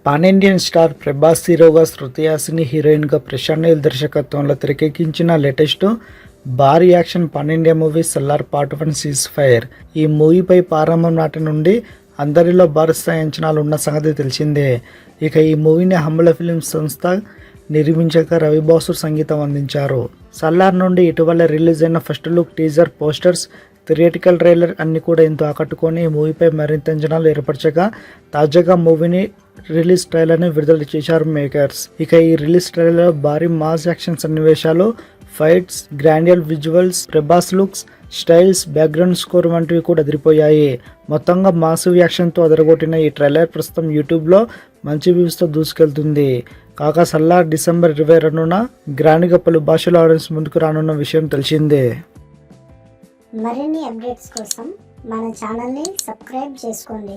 Pan Indian star Prabhas హీరోగా, శృతి హాసిని హీరోయిన్గా ప్రశాంత్ నీల్ దర్శకత్వంలో తెరకెక్కించిన లేటెస్ట్ భారీ action pan India movie Salaar part 1 cease fire. ఈ మూవీపై ప్రారంభం నాటి నుండి అందరిలో భారీ స్థాయి అంచనాలు ఉన్న సంగతి తెలిసిందే. ఇక ఈ మూవీని హంబల ఫిల్మ్స్ సంస్థ నిర్మించక రవి బాసు సంగీతం అందించారు. సల్లార్ నుండి ఇటీవల రిలీజ్ అయిన first look, teaser, posters, theatrical trailer అన్ని కూడా ఎంతో ఆకట్టుకొని ఈ మూవీపై మరింత అంచనాలు ఏర్పరచగా తాజాగా మూవీని రిలీజ్ ట్రైలర్ని విడుదల చేశారు మేకర్స్. ఇక ఈ రిలీజ్ ట్రైలర్ భారీ మాస్ యాక్షన్ సన్నివేశాలు, ఫైట్స్, గ్రాండియల్ visuals, Prabhas looks, styles, background score వంటివి కూడా అదిరిపోయాయి. మొత్తంగా మాసివ్ యాక్షన్తో అదరగొట్టిన ఈ ట్రైలర్ ప్రస్తుతం యూట్యూబ్లో మంచి వ్యూస్తో దూసుకెళ్తుంది. కాగా సల్లార్ డిసెంబర్ 22న గ్రాండ్గా పలు భాషల ఆడియన్స్ ముందుకు రానున్న విషయం తెలిసిందే. మరిన్ని అప్డేట్స్ కోసం మన ఛానల్ని సబ్స్క్రైబ్ చేసుకోండి.